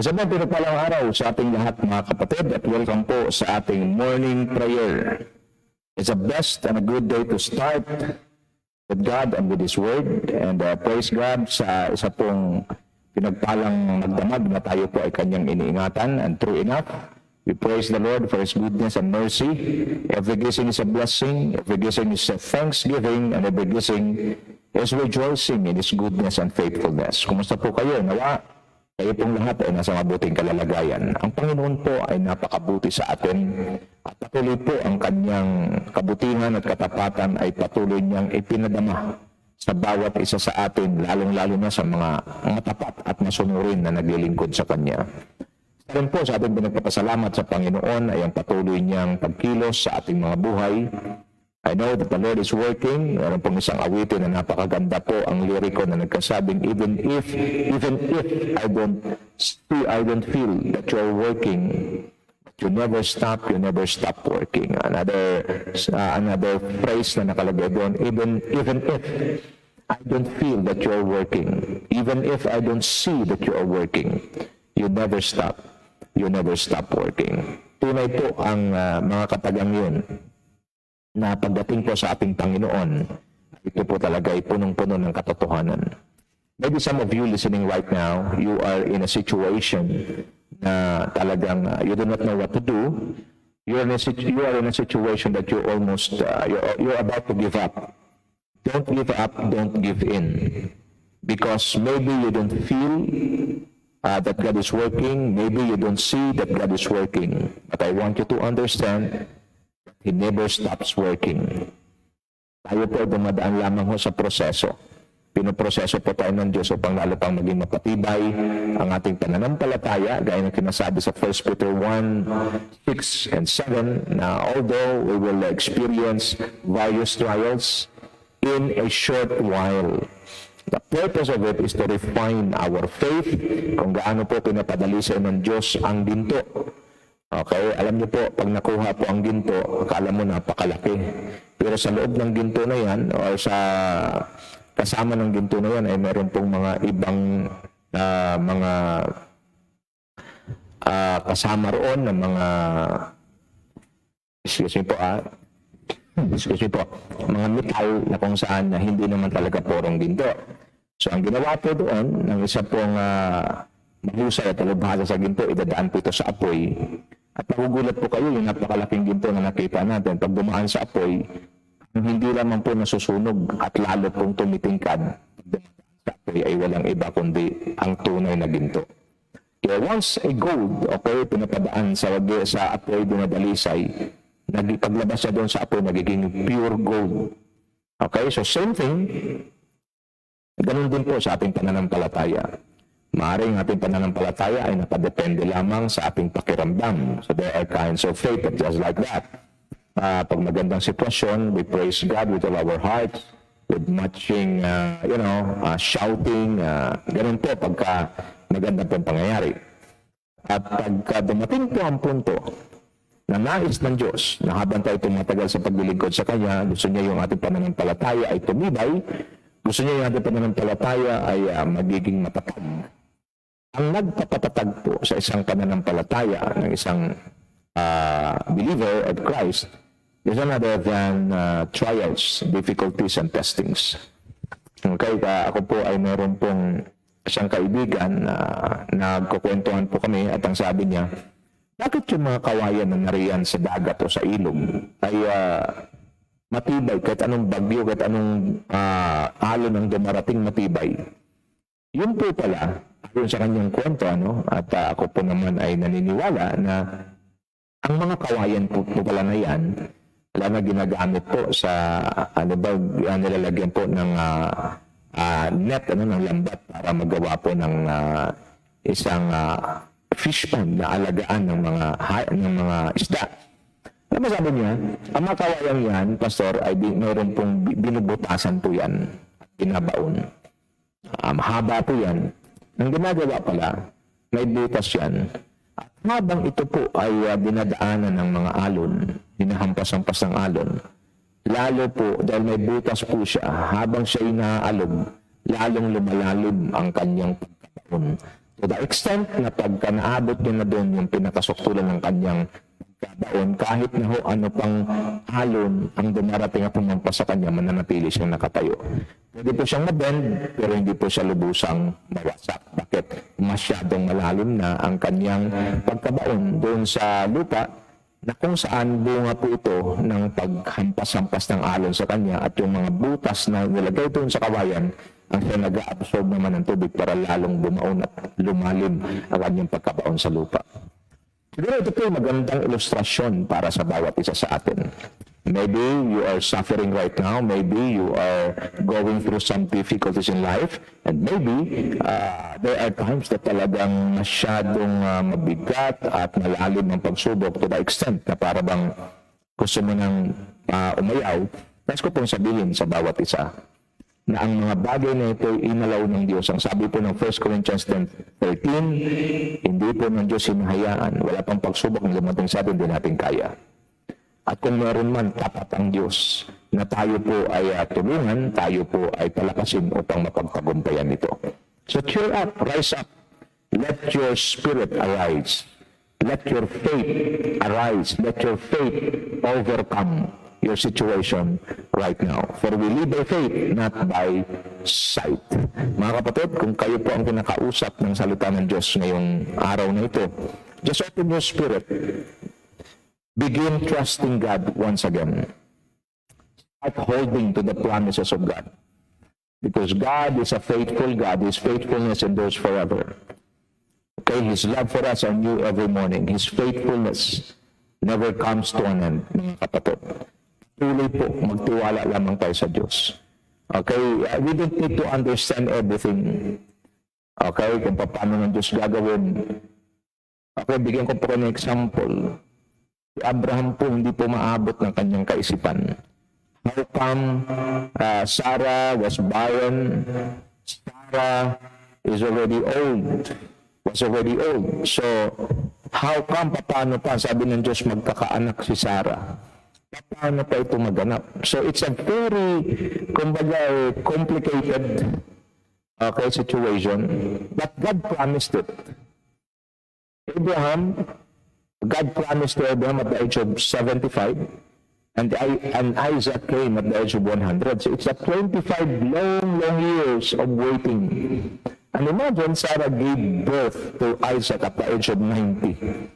Isang pinagpalang araw sa ating lahat mga kapatid at welcome po sa ating morning prayer. It's a blessed and a good day to start with God and with His Word, and praise God sa isa pong pinagpalang magdamag na tayo po ay Kanyang iniingatan, and true enough, we praise the Lord for His goodness and mercy. Every gising is a blessing, every gising is a thanksgiving, and every gising is rejoicing in His goodness and faithfulness. Kumusta po kayo? Nawa kayo pong lahat ay nasa mabuting kalalagayan. Ang Panginoon po ay napakabuti sa atin at patuloy po ang Kanyang kabutihan at katapatan ay patuloy niyang ipinadama sa bawat isa sa atin, lalong-lalo na sa mga matapat at masunurin na naglilingkod sa Kanya. Sa rin po sa ating pinagpapasalamat sa Panginoon ay ang patuloy niyang pagkilos sa ating mga buhay. I know that the Lord is working. Meron pong isang awitin na napakaganda po ang liriko na nagkasabing, even if I don't feel that you're working, you never stop working. Another phrase na nakalagay doon, even if I don't feel that you're working, even if I don't see that you are working, you never stop working. Tunay po ang mga katagang yun na pagdating po sa ating Panginoon, ito po talaga ay punong-puno ng katotohanan. Maybe some of you listening right now, you are in a situation na talagang you do not know what to do. You are in a situation that you're almost, you're about to give up. Don't give up, don't give in. Because maybe you don't feel that God is working, maybe you don't see that God is working. But I want you to understand, He never stops working. Tayo po dumadaan lamang ho sa proseso. Pinoproseso po tayo ng Diyos upang lalo pang maging mapatibay ang ating pananampalataya, gaya ng kinasabi sa 1 Peter 1, 6 and 7, na although we will experience various trials in a short while, the purpose of it is to refine our faith, kung gaano po pinapadali sa ng Diyos ang ginto. Okay, alam niyo po, pag nakuha po ang ginto, akala mo napakalaki. Pero sa loob ng ginto na yan, o sa kasama ng ginto na yan, ay meron pong mga ibang kasama roon ng mga, excuse me po, mga metal na kung saan na hindi naman talaga porong ginto. So ang ginawa po doon, ng isa pong mahusay at talubhasa sa ginto, idadaan po ito sa apoy. At magugulat po kayo yung napakalaking ginto na nakita natin. Pag dumaan sa apoy, hindi lamang po nasusunog at lalo pong tumitingkad. Sa apoy ay walang iba kundi ang tunay na ginto. Kaya once a gold, okay, pinapadaan sa apoy dinadalisay, paglabas siya doon sa apoy, nagiging pure gold. Okay, so same thing, ganun din po sa ating pananampalataya. Maaaring ating pananampalataya ay nakadepende lamang sa ating pakiramdam. So there are kinds of faith that just like that. Pag magandang sitwasyon, we praise God with all our hearts, with matching, shouting, ganun po pagka maganda pong pangyayari. At pagka dumating po ang punto na nais ng Diyos, na habang tayo tumatagal sa paglilingkod sa Kanya, gusto niya yung ating pananampalataya ay tumibay, gusto niya yung ating pananampalataya ay magiging matatag. Ang nagpapatatag po sa isang pananampalataya ng isang believer of Christ is another than trials, difficulties, and testings. Okay, ako po ay meron pong isang kaibigan na nagkukwentuhan po kami at ang sabi niya, bakit yung mga kawayan na nariyan sa dagat o sa ilog ay matibay kahit anong bagyo, kahit anong alon ang dumarating matibay? Yun po pala, yun sa kanyang kwento, at ako po naman ay naniniwala na ang mga kawayan po pala na yan, wala na ginagamit po sa, nilalagyan po ng net, ng lambat para magawa po ng isang fish pond na alagaan ng mga isda. Alam mo sabi niya, ang mga kawayan yan, Pastor, ay mayroon pong binubutasan po yan, binabaon. Mahaba po yan. Ang ginagawa pala, may butas yan. At habang ito po ay dinadaanan ng mga alon, hinahampas-hampas ng alon, lalo po, dahil may butas po siya, habang siya inaalog, lalong lumalalim ang kanyang pagkataon. To the extent na pagka naabot niya na doon yung pinakasuktulan ng kanyang pagkabaon, kahit na ho ano pang halon ang dumarating at pumampa sa kanya, mananatili siyang nakatayo. Pwede po siyang mabend, pero hindi po siya lubusang mawasak. Bakit? Masyadong malalim na ang kanyang pagkabaon doon sa lupa, na kung saan bunga po ito ng paghampas-hampas ng alon sa kanya, at yung mga butas na nilagay doon sa kawayan ang siya nag-absorb naman ng tubig para lalong bumaon at lumalim ang kanyang pagkabaon sa lupa. Siguro ito po yung magandang ilustrasyon para sa bawat isa sa atin. Maybe you are suffering right now, maybe you are going through some difficulties in life, and maybe there are times that talagang masyadong mabigat at malalim ang pagsubok to the extent na para bang gusto mo nang umayaw. Nais ko pong sabihin sa bawat isa na ang mga bagay na ito ay inalaw ng Diyos. Ang sabi po ng 1 Corinthians 10:13, hindi po ng Diyos hinahayaan. Wala pang pagsubok na lumating sa atin, hindi natin kaya. At kung meron man, tapat ang Diyos na tayo po ay tulungan, tayo po ay palakasin upang mapagtagumpayan ito. So cheer up, rise up. Let your spirit arise. Let your faith arise. Let your faith overcome your situation right now. For we live by faith, not by sight. Mga kapatid, kung kayo po ang kinakausap ng salita ng Diyos ngayong araw na ito, just open your spirit. Begin trusting God once again. Start holding to the promises of God. Because God is a faithful God. His faithfulness endures forever. Okay, His love for us are new every morning. His faithfulness never comes to an end, mga kapatid. Tuloy po, magtiwala lamang tayo sa Diyos. Okay? We don't need to understand everything. Okay? Kung paano ng Diyos gagawin. Okay, bigyan ko po ng example. Si Abraham po hindi po maabot ng kanyang kaisipan. How come Sarah was barren? Sarah is already old. Was already old. So, how come, paano pa? Sabi ng Diyos, magkakaanak si Sarah. Paano pa ito maganap? So it's a very, kumbaga, complicated situation. But God promised it. God promised to Abraham at the age of 75, and Isaac came at the age of 100. So it's a 25 long years of waiting. And imagine, Sarah gave birth to Isaac at the age of 90.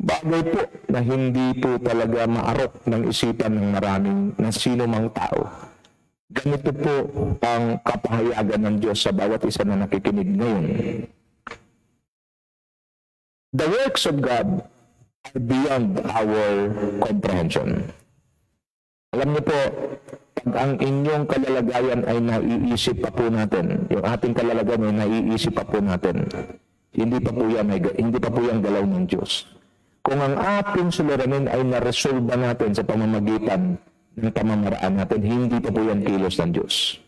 Bagay po na hindi po talaga maarok ng isipan ng maraming na sino mang tao. Ganito po ang kapahayagan ng Diyos sa bawat isa na nakikinig ngayon. The works of God are beyond our comprehension. Alam niyo po, pag ang inyong kalalagayan ay naiisip pa po natin, yung ating kalalagayan ay naiisip pa po natin, hindi pa po yan galaw ng Diyos. Kung ang ating suliranin ay naresolba natin sa pamamagitan ng pamamaraan natin, hindi pa po yan kilos ng Diyos.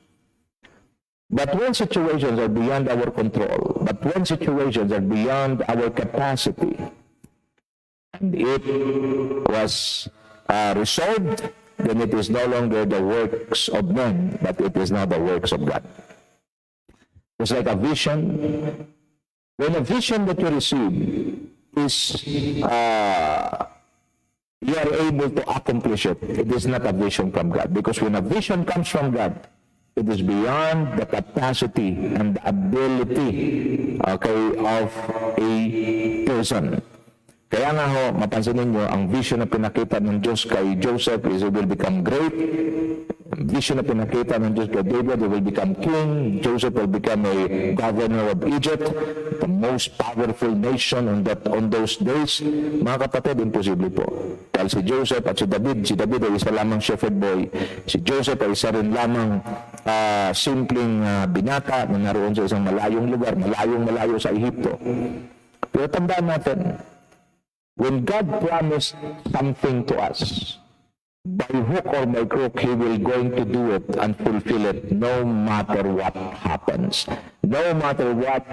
But when situations are beyond our control, but when situations are beyond our capacity, and it was resolved, then it is no longer the works of men, but it is now the works of God. It's like a vision. When a vision that you receive is you are able to accomplish it, it is not a vision from God. Because when a vision comes from God, it is beyond the capacity and the ability, okay, of a person. Kaya nga ho, mapansin ninyo, ang vision na pinakita ng Diyos kay Joseph is he will become great. Ang vision na pinakita ng Diyos kay David, he will become king. Joseph will become a governor of Egypt, the most powerful nation on those days. Mga kapatid, imposible po. Dahil si Joseph at si David ay isa lamang shepherd boy. Si Joseph ay isa rin lamang simpleng binata na naroon sa isang malayong lugar, malayo sa Ehipto. Pero tandaan natin, when God promised something to us, by hook or by crook, He will going to do it and fulfill it no matter what happens. No matter what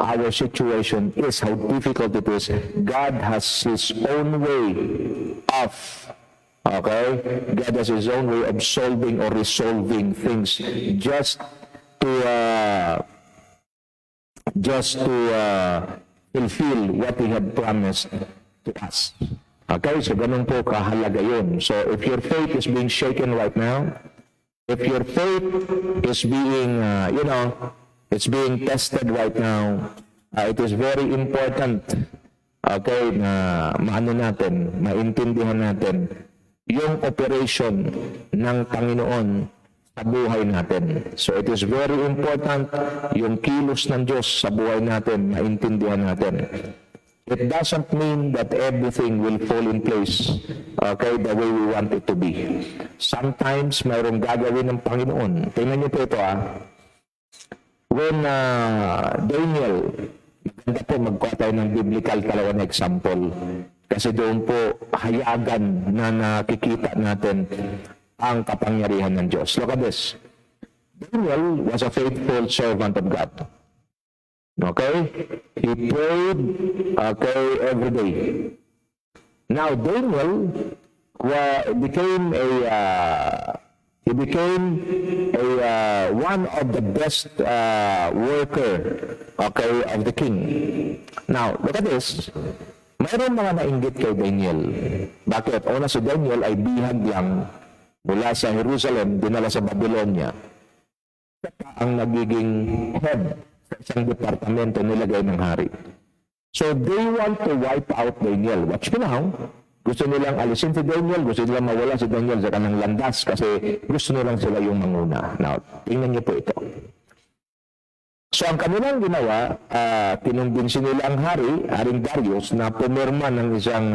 our situation is, how difficult it is, God has His own way of, okay? God has His own way of solving or resolving things just just to fulfill what He had promised to us. Okay, so ganun po kahalaga yun. So if your faith is being shaken right now, if your faith is being, it's being tested right now, it is very important, okay, na maano natin, maintindihan natin yung operation ng Panginoon sa buhay natin. So it is very important yung kilos ng Diyos sa buhay natin, maintindihan natin. It doesn't mean that everything will fall in place, okay, the way we want it to be. Sometimes mayroong gagawin ng Panginoon. Tingnan niyo po ito When Daniel, maganda po magkuha tayo ng biblical na example. Kasi doon po hayagan na nakikita natin ang kapangyarihan ng Diyos. Look at this. Daniel was a faithful servant of God. Okay? He prayed, okay, every day. Now, Daniel became one of the best worker, okay, of the king. Now, look at this. Mayroon mga nainggit kay Daniel. Bakit? Una, si Daniel ay bihag lang mula sa Jerusalem, dinala sa Babylonia. Ang nagiging head sa isang departamento nilagay ng hari. So they want to wipe out Daniel. Watch me now. Gusto nilang alisin si Daniel, gusto nilang mawala si Daniel sa kanang landas kasi gusto nilang sila yung manguna. Now, tingnan niyo po ito. So ang kanilang ginawa, kinumbinsi nila ang Haring Darius na pumirma ng isang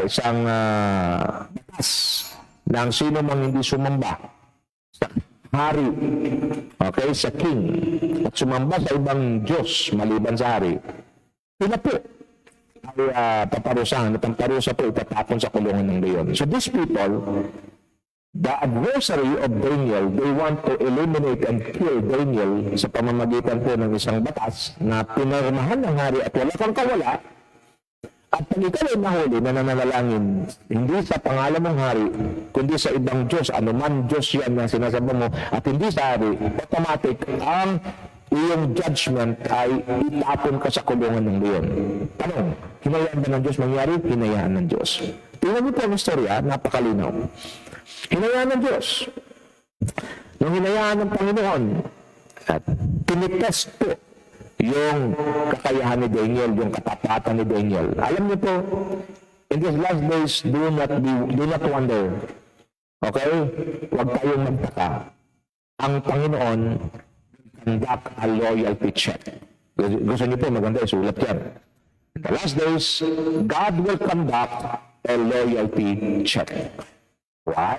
isang batas ng sino mang hindi sumamba sa hari, okay, sa king, at sumamba sa ibang Diyos maliban sa hari, pinapo ay paparusahan at ang parusa po itatapon sa kulungan ng leon. So these people, the adversary of Daniel, they want to eliminate and kill Daniel sa pamamagitan po ng isang batas na pinirmahan ng hari at wala kang kawala. At pag ikaw ay nahuli na nananalangin, hindi sa pangalan ng hari, kundi sa ibang Diyos, anuman Diyos yan na sinasamba mo, at hindi sa hari, automatic ang iyong judgment ay itapon ka sa kulungan ng leon. Tanong, hinayaan ba ng Diyos mangyari? Hinayaan ng Diyos. Tingnan niyo po ang istorya, napakalinaw. Hinayaan ng Diyos. Nung hinayaan ng Panginoon, at tinitest po yung kakayahan ni Daniel, yung katapatan ni Daniel. Alam niyo po, in these last days, do not wonder. Okay? Huwag tayong magtaka. Ang Panginoon conduct a loyalty check. Gusto niyo po, maganda isulat yan. In the last days, God will conduct a loyalty check. Why?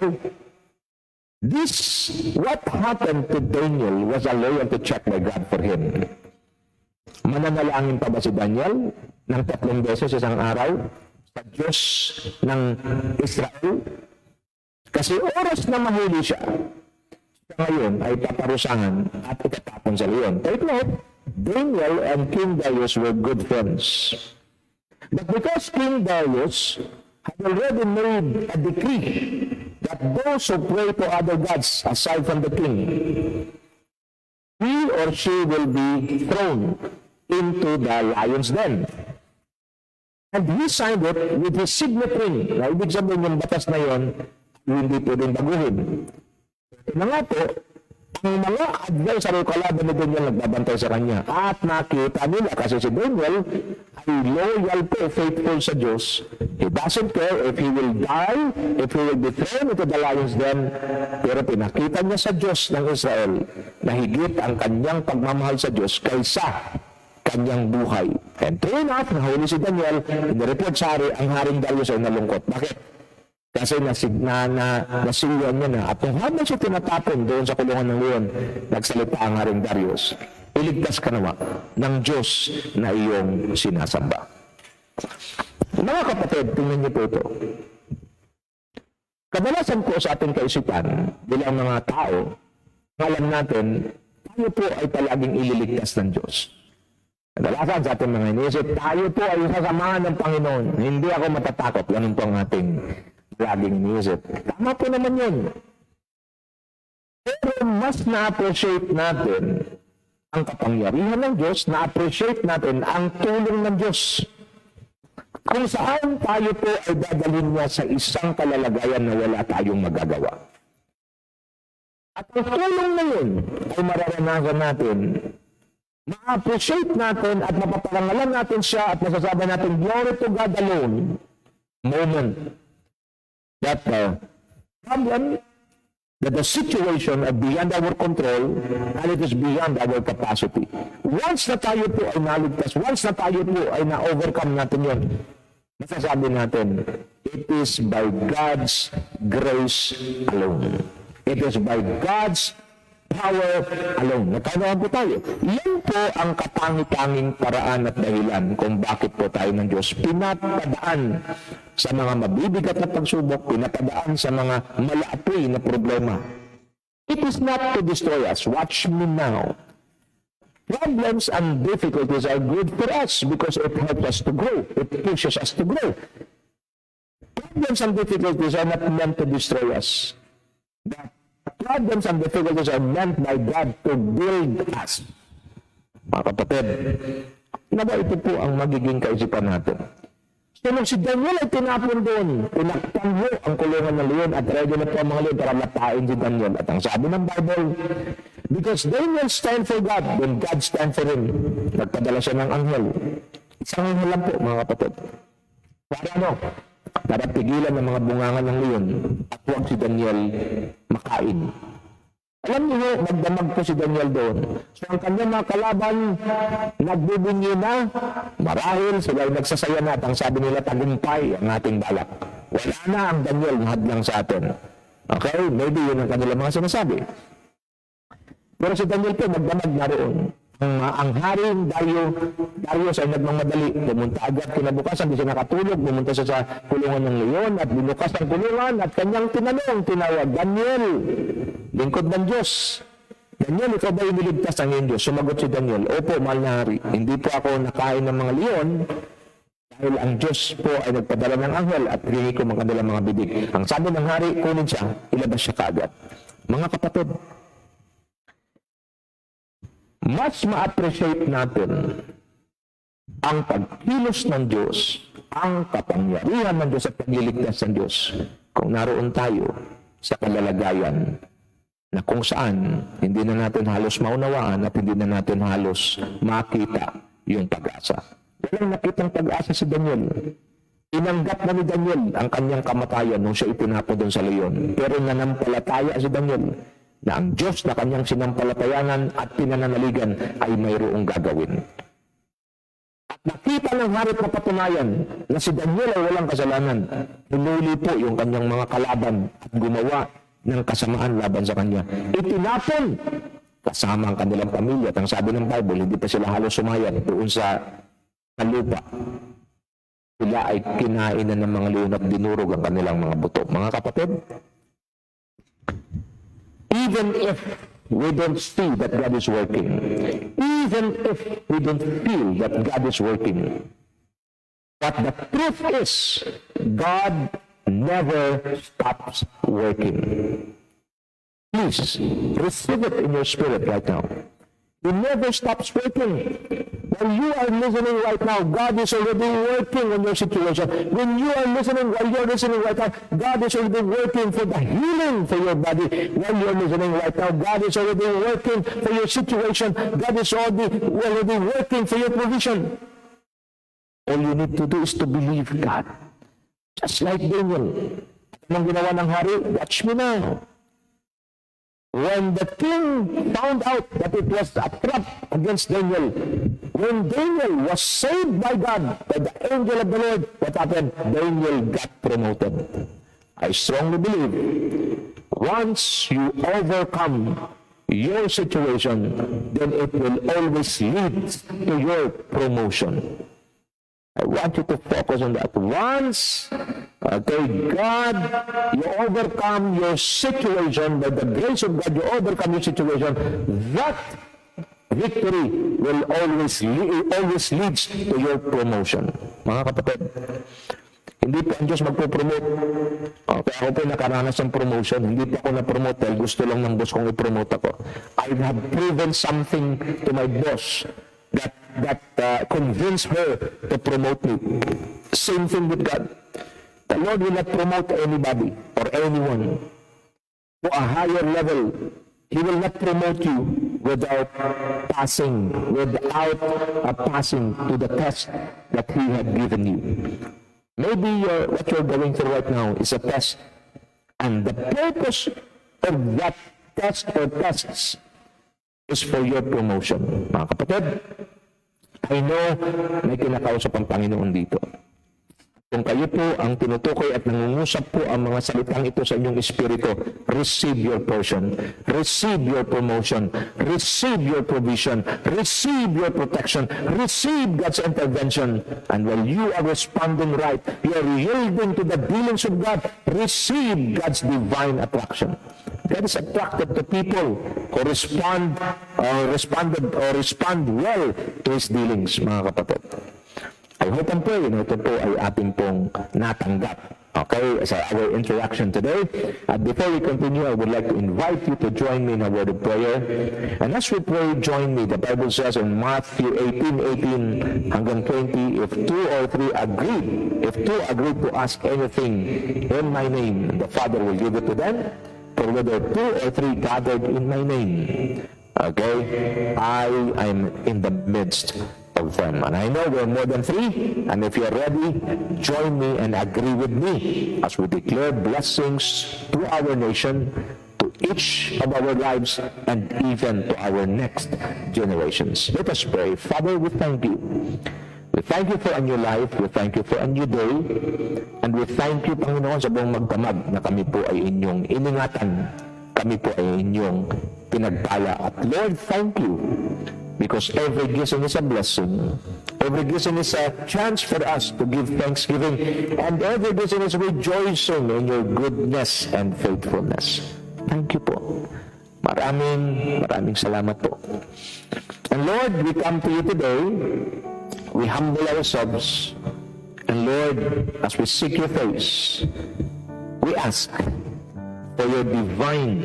What happened to Daniel was a loyalty check by God for him. Mananalangin pa ba si Daniel ng 3 beses isang araw sa Diyos ng Israel? Kasi oras na mahuli siya, ngayon ay paparusahan at itatapon sa leon. Take note, Daniel and King Darius were good friends. But because King Darius had already made a decree that those who pray to other gods aside from the king, he or she will be thrown into the lion's den. And he signed it with his signet ring. Na ibig sabihin yung batas na yon, hindi pwedeng baguhin. Na nga po, ang mga adversary kalaban ni Daniel nagbabantay sa kanya. At nakita nila kasi si Daniel ay loyal po, faithful sa Diyos. He doesn't care if he will die, if he will be thrown into the lion's den. Pero pinakita niya sa Diyos ng Israel na higit ang kanyang pagmamahal sa Diyos kaysa kanyang buhay. And true enough, nahuli si Daniel, inireport sa hari, ang Haring Darius ay nalungkot. Bakit? Kasi nasiluan niya na. At nung habang siya tinatapon doon sa kulungan ng leon, nagsalita ang Haring Darius, iligtas ka naman ng Diyos na iyong sinasamba. Mga kapatid, tingnan niyo po ito. Kadalasan po sa ating kaisipan, bilang mga tao, alam natin, tayo po ay palaging ililigtas ng Diyos. Kadalasan sa ating mga iniisip, tayo po ay sasamahan ng Panginoon. Hindi ako matatakot. Ganun po ang ating laging iniisip. Tama po naman yun. Pero mas na-appreciate natin ang kapangyarihan ng Diyos, na-appreciate natin ang tulong ng Diyos. Kung saan tayo po ay dadalhin niya sa isang kalalagayan na wala tayong magagawa. At ang tulong na yun ay mararanasan natin, ma-appreciate natin at mapaparangalan natin siya at masasabi natin, glory to God alone, moment that the problem, that the situation are beyond our control and it is beyond our capacity. Once na tayo po ay naligtas, once na tayo po ay na-overcome natin yun, masasabi natin, it is by God's grace alone. It is by God's power alone. Nagkagawa po tayo. Yan po ang katangi-tanging paraan at dahilan kung bakit po tayo ng Diyos pinapadaan sa mga mabibigat na pagsubok, pinapadaan sa mga malaapoy na problema. It is not to destroy us. Watch me now. Problems and difficulties are good for us because it helps us to grow. It pushes us to grow. Problems and difficulties are not meant to destroy us. The problems and difficulties are meant by God to build us. Mga kapatid, naga ito po ang magiging kaisipan natin. So nung si Daniel ay tinapon doon, tinakpan mo ang kulungan ng leon at ready na po ang mga leon para matain si Daniel. At ang sabi ng Bible, because Daniel stand for God, then God stand for him. Nagpadala siya ng anghel. Isang anghel lang po, mga kapatid. Para ano? Para pigilan ng mga bungangan ng leon at huwag si Daniel makain. Alam niyo, magdamag po si Daniel doon. So ang kanyang mga kalaban, nagbubunyi na, marahil sila ay nagsasaya na at ang sabi nila, tagumpay ang ating balak. Wala na ang Daniel hadlang sa atin. Okay? Maybe yun ang kanilang mga sinasabi. Pero si Daniel po, magdamag na roon. Ang haring Darius ay nagmamadali. Pumunta agad kinabukasan, di siya nakatulog. Pumunta siya sa kulungan ng leon at binukas ang kulungan at kanyang tinawag, Daniel, lingkod ng Diyos. Daniel, ikaw ba iniligtas ng iyong Diyos? Sumagot si Daniel, opo, mahal na hari. Hindi po ako nakain ng mga leon dahil ang Diyos po ay nagpadala ng anghel at ringi ko mga kanilang mga bibig. Ang sabi ng hari, kunin siya, ilabas siya kaagad. Mga kapatid, mas ma-appreciate natin ang pagkilos ng Diyos, ang kapangyarihan ng Diyos at pagliligtas ng Diyos kung naroon tayo sa kalalagayan na kung saan hindi na natin halos maunawaan at hindi na natin halos makita yung pag-asa. Walang nakitang pag-asa si Daniel. Inanggap na ni Daniel ang kanyang kamatayan nung siya itinapon doon sa leon. Pero nanampalataya si Daniel na ang Diyos na kanyang sinampalatayanan at pinananaligan ay mayroong gagawin. At nakita ng hari na patunayan na si Daniel ay walang kasalanan. Hinuli po yung kanyang mga kalaban at gumawa ng kasamaan laban sa kanya. Itinapon kasama ang kanilang pamilya. At ang sabi ng Bible, hindi pa sila halos sumayan doon sa lupa. Sila ay kinain na ng mga leon at dinurog ang kanilang mga buto. Mga kapatid, even if we don't see that God is working, even if we don't feel that God is working, but the truth is, God never stops working. Please, receive it in your spirit right now. He never stops working. When you are listening right now, God is already working on your situation. When you are listening, while you're listening right now, God is already working for the healing for your body. While you're listening right now, God is already working for your situation. God is already working for your provision. All you need to do is to believe God. Just like Daniel. Anong ginawa ng hari? Watch me now. When the king found out that it was a trap against Daniel, when Daniel was saved by God, by the angel of the Lord, what happened? Daniel got promoted. I strongly believe, once you overcome your situation, then it will always lead to your promotion. I want you to focus on that. Once, okay, God, you overcome your situation, by the grace of God, you overcome your situation, that victory will always leads to your promotion. Mga kapatid, Hindi po ang Diyos magpo-promote. Okay, ako po nakaranas ng promotion. Hindi po ako na-promote dahil gusto lang ng boss kong i-promote ako. I have proven something to my boss that convinced her to promote me. Same thing with God. The Lord will not promote anybody or anyone to a higher level. He will not promote you without passing to the test that He had given you. Maybe what you're going through right now is a test, and the purpose of that test or tests is for your promotion. Mga kapatid, I know may kinakausap ang Panginoon dito. Kung kayo po ang tinutukoy at nangungusap po ang mga salitang ito sa inyong espiritu, receive your portion, receive your promotion, receive your provision, receive your protection, receive God's intervention. And while you are responding right, you are yielding to the dealings of God, receive God's divine attraction. God is attracted to people who respond well to His dealings, mga kapatid. I hope and pray na ito po ay ating pong natanggap. Okay, as our interaction today. Before we continue, I would like to invite you to join me in a word of prayer. And as we pray, join me. The Bible says in Matthew 18:18 hanggang 20, if two or three agree to ask anything in my name, the Father will give it to them. For whether two or three gathered in my name, okay, I am in the midst of them. And I know we're more than three, and if you're ready, join me and agree with me as we declare blessings to our nation, to each of our lives, and even to our next generations. Let us pray. Father, we thank you. We thank you for a new life. We thank you for a new day. And we thank you, Panginoon, sa buong magdamag na kami po ay inyong iningatan. Kami po ay inyong pinagpala. At Lord, thank you. Because every blessing is a blessing. Every blessing is a chance for us to give thanksgiving. And every blessing is rejoicing in your goodness and faithfulness. Thank you po. Maraming salamat po. And Lord, we come to you today. We humble ourselves. And Lord, as we seek your face, we ask for your divine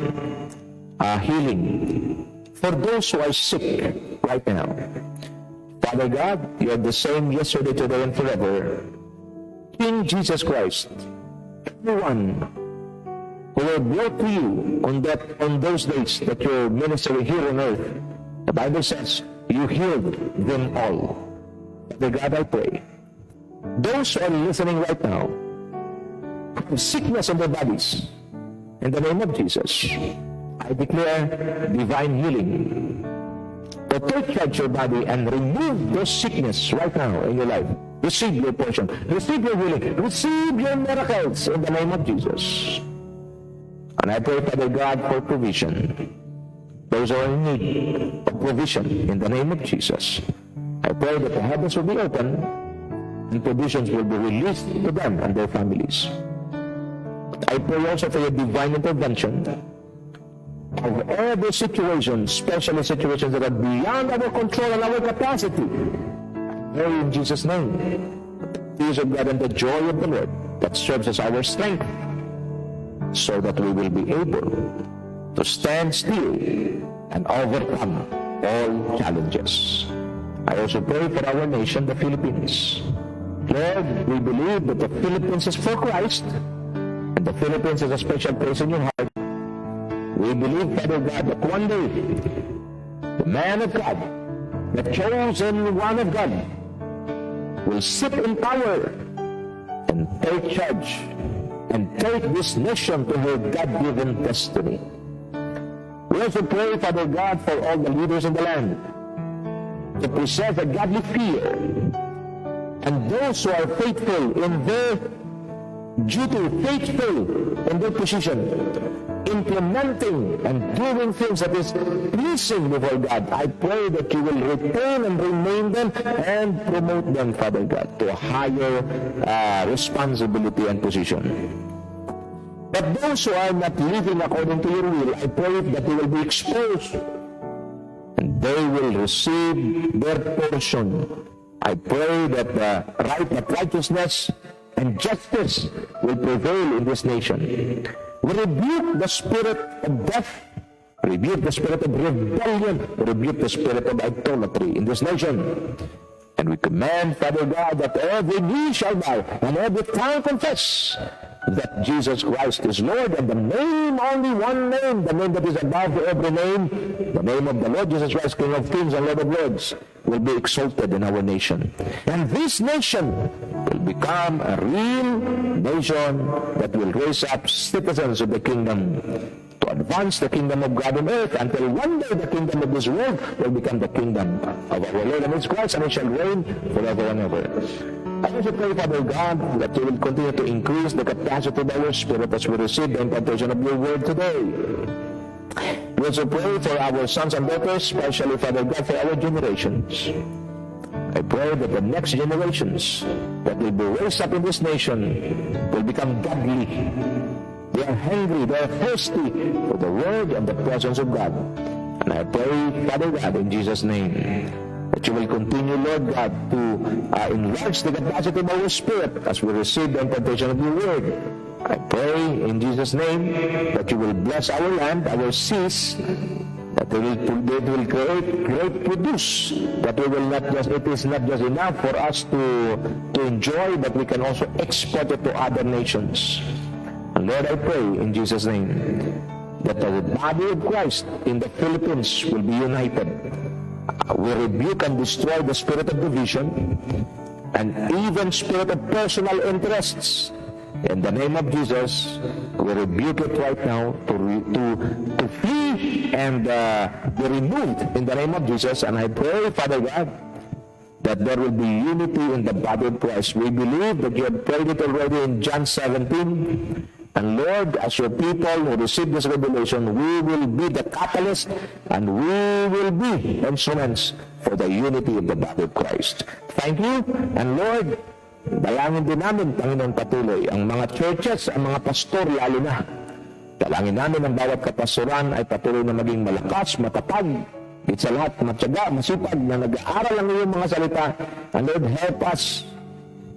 healing for those who are sick right now. Father God, you are the same yesterday, today, and forever. King Jesus Christ, everyone who will brought to you on those days that you're ministering here on earth, the Bible says, you healed them all. Father God, I pray, those who are listening right now, have sickness in their bodies, in the name of Jesus, I declare divine healing. To take charge your body and remove those sickness right now in your life. Receive your portion. Receive your healing. Receive your miracles in the name of Jesus. And I pray, Father God, for provision. Those who are in need of provision in the name of Jesus. I pray that the heavens will be open and provisions will be released to them and their families. I pray also for your divine intervention of every situation, especially situations that are beyond our control and our capacity. I pray in Jesus' name, the peace of God and the joy of the Lord that serves as our strength, so that we will be able to stand still and overcome all challenges. I also pray for our nation, the Philippines. Lord, we believe that the Philippines is for Christ, and the Philippines is a special place in your heart. We believe, Father God, that one day, the man of God, the chosen one of God, will sit in power and take charge and take this nation to her God-given destiny. We also pray, Father God, for all the leaders in the land to preserve a godly fear, and those who are faithful in their duty, faithful in their position, implementing and doing things that is pleasing before God. I pray that you will retain and remain them and promote them, Father God, to a higher responsibility and position. But those who are not living according to your will, I pray that they will be exposed and they will receive their portion. I pray that righteousness and justice will prevail in this nation. We rebuke the spirit of death, rebuke the spirit of rebellion, rebuke the spirit of idolatry in this nation. And we command, Father God, that every knee shall bow and every tongue confess that Jesus Christ is Lord, and the name, only one name, the name that is above every name, the name of the Lord Jesus Christ, King of Kings and Lord of Lords, will be exalted in our nation. And this nation will become a real nation that will raise up citizens of the kingdom to advance the kingdom of God on earth until one day the kingdom of this world will become the kingdom of our Lord and Jesus Christ, and it shall reign forever and ever. I also pray, Father God, that you will continue to increase the capacity of our spirit as we receive the impartation of your word today. We also pray for our sons and daughters, especially, Father God, for our generations. I pray that the next generations that will be raised up in this nation will become godly. They are hungry, they are thirsty for the word and the presence of God. And I pray, Father God, in Jesus' name, that you will continue, Lord God, to enlarge the capacity of our spirit as we receive the impartation of your word. I pray in Jesus' name that you will bless our land, our seas, that it will create great produce, that we will not just, it is not just enough for us to enjoy, but we can also export it to other nations. And Lord, I pray in Jesus' name that the body of Christ in the Philippines will be united. We rebuke and destroy the spirit of division and even spirit of personal interests. In the name of Jesus, we rebuke it right now to flee and be removed in the name of Jesus. And I pray, Father God, that there will be unity in the body of Christ. We believe that you have prayed it already in John 17. And Lord, as your people who receive this revelation, we will be the catalyst and we will be instruments for the unity of the body of Christ. Thank you. And Lord, dalangin din namin, Panginoon, patuloy ang mga churches, ang mga pastor lalo na. Dalangin namin ang bawat kapastoran ay patuloy na maging malakas, matatag, at sa lahat matyaga, masipag na nag-aaral ang iyong mga salita. And Lord, help us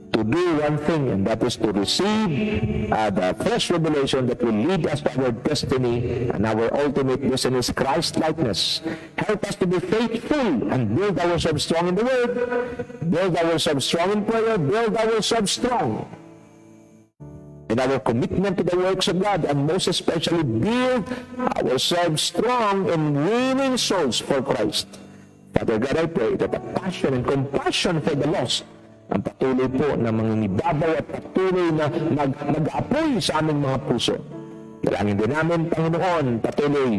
to do one thing, and that is to receive the fresh revelation that will lead us to our destiny, and our ultimate destiny is Christ-likeness. Help us to be faithful and build ourselves strong in the Word, build ourselves strong in prayer, build ourselves strong in our commitment to the works of God, and most especially build ourselves strong in winning souls for Christ. Father God, I pray that the passion and compassion for the lost ang patuloy po na mangingibabaw at patuloy na mag-apoy sa aming mga puso. Dalangin din namin, Panginoon, patuloy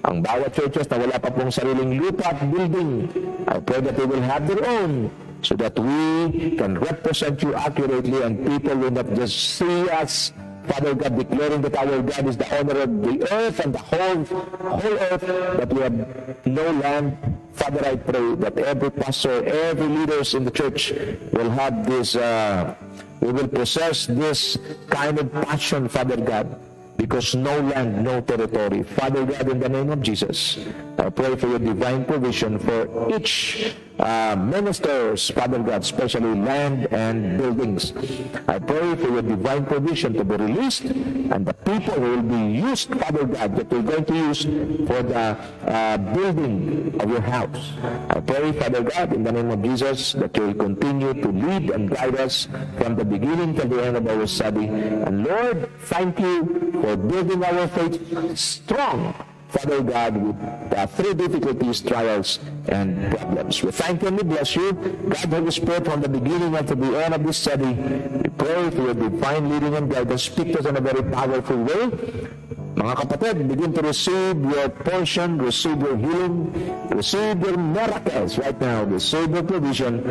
ang bawat churches na wala pa pong sariling lupa at building. I pray that they will have their own so that we can represent you accurately and people will not just see us, Father God, declaring that our God is the owner of the earth and the whole earth, but we have no land. Father, I pray that every pastor, every leaders in the church will have this, we will possess this kind of passion, Father God, because no land, no territory. Father God, in the name of Jesus, I pray for your divine provision for each ministers, Father God, especially land and buildings. I pray for your divine provision to be released, and the people who will be used, Father God, that you're going to use for the building of your house. I pray, Father God, in the name of Jesus, that you will continue to lead and guide us from the beginning to the end of our study. And Lord, thank you for building our faith strong, Father God, with through difficulties, trials, and problems. We thank you and we bless you. God, Holy Spirit, from the beginning and to the end of this study, we pray for your divine leading and guidance. Speak to us in a very powerful way. Mga kapatid, begin to receive your portion, receive your healing, receive your miracles right now, receive your provision,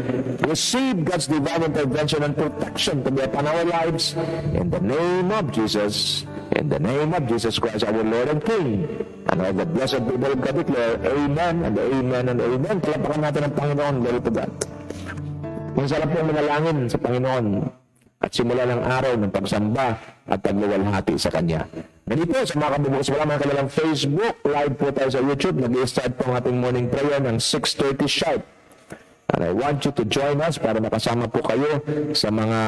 receive God's divine intervention and protection to be upon our lives. In the name of Jesus, in the name of Jesus Christ, our Lord and King. And all the blessed people of God declare, Amen and Amen and Amen. Palapakan natin ang Panginoon. Glory to God. Kung sarap pong manalangin sa Panginoon at simula ng araw ng pagsamba at pagluwalhati sa Kanya. Ganito, sa mga kabubukas, wala mga kanilang Facebook. Live po tayo sa YouTube. Nag-i-start po ang ating morning prayer ng 6:30 sharp. And I want you to join us para makasama po kayo sa mga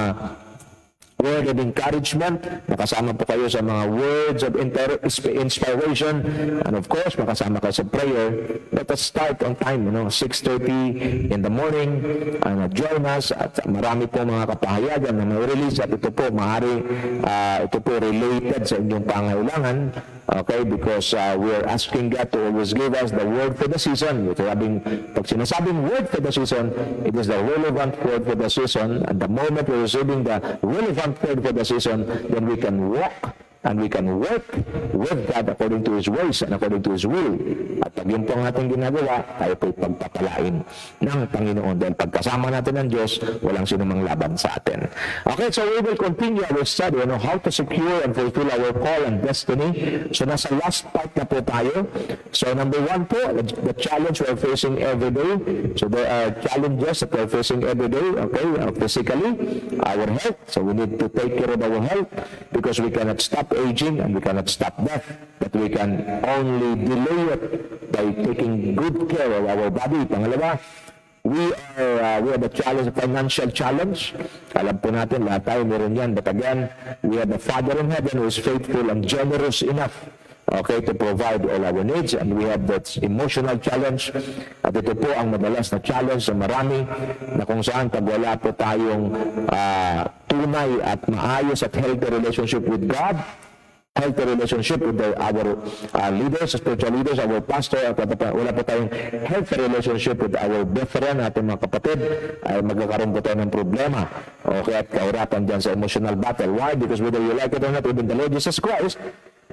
word of encouragement, makasama po kayo sa mga words of inspiration, and of course, makasama kayo sa prayer. Let us start on time, 6:30 in the morning, and join us, at marami po mga kapahayagan na may release, at ito po, ito po related sa inyong pangailangan, okay, because we are asking God to always give us the word for the season. Pag sinasabing word for the season, it is the relevant word for the season. At the moment we're receiving the relevant word for the season, then we can walk and we can work with God according to His ways and according to His will. At pag yun po ang ating ginagawa, tayo po'y pagpapalain ng Panginoon. Dahil pagkasama natin ng Diyos, walang sinumang laban sa atin. Okay, so we will continue our study on how to secure and fulfill our call and destiny. So nasa last part na po tayo. So number 1 po, the challenge we're facing every day. So there are challenges that we're facing every day, okay, physically, our health. So we need to take care of our health because we cannot stop aging and we cannot stop death, but we can only delay it by taking good care of our body. Pangalawa, we have a challenge, a financial challenge. Alam po natin, lahat tayo meron yan. But again, we have a Father in heaven who is faithful and generous enough, okay, to provide all our needs. And we have that emotional challenge. At ito po ang madalas na challenge sa marami, na kung saan pag wala po tayong tunay at maayos at healthy relationship with God, healthy relationship with our leaders, spiritual leaders, our pastor, at wala po tayong healthy relationship with our brethren, ating mga kapatid, ay magkakaroon po tayo ng problema. Okay, at kahirapan dyan sa emotional battle. Why? Because whether you like it or not, even the Lord Jesus Christ,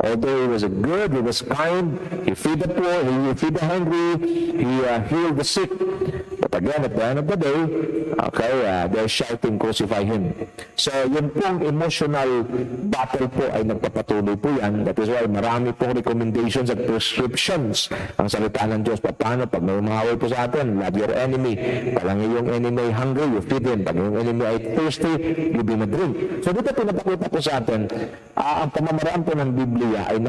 although He was good, He was kind, He feed the poor, He feed the hungry, He healed the sick. But again, at the end of the day, okay, they're shouting, crucify Him. So, yun pong emotional battle po ay nagpapatuloy po yan. That is why marami pong recommendations at prescriptions ang salita ng Diyos. Paano? Pag may umaway po sa atin, love your enemy. Pag ang iyong enemy ay hungry, you feed him. Pag yung enemy ay thirsty, give him a drink. So, dito pinapakita po sa atin, ang pamamaraan po ng Biblia ay